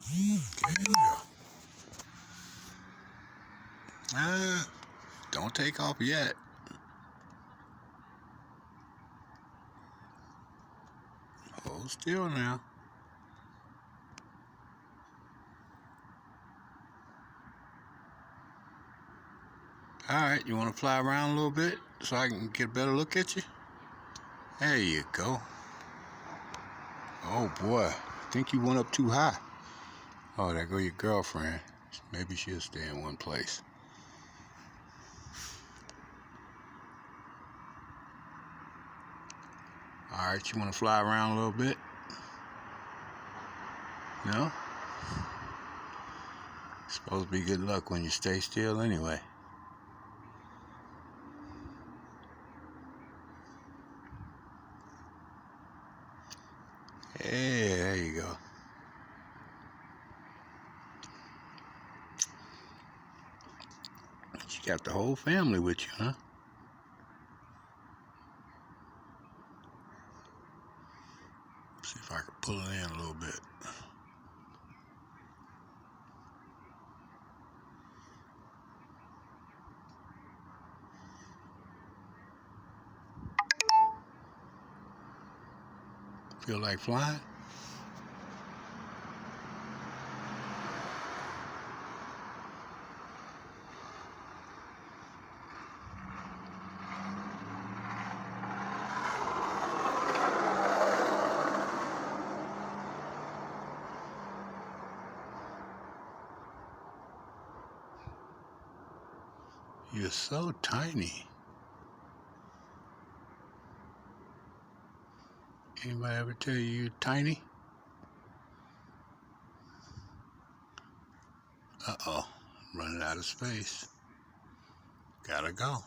Okay, here we go. Don't take off yet. Hold still now. Alright, you want to fly around a little bit so I can get a better look at you? There you go. Oh boy, I think you went up too high. Oh, there go your girlfriend. Maybe she'll stay in one place. Alright, you want to fly around a little bit? No? It's supposed to be good luck when you stay still anyway. Hey, there you go. You got the whole family with you, huh? See if I can pull it in a little bit. Feel like flying? You're so tiny. Anybody ever tell you you're tiny? Uh-oh, running out of space. Gotta go.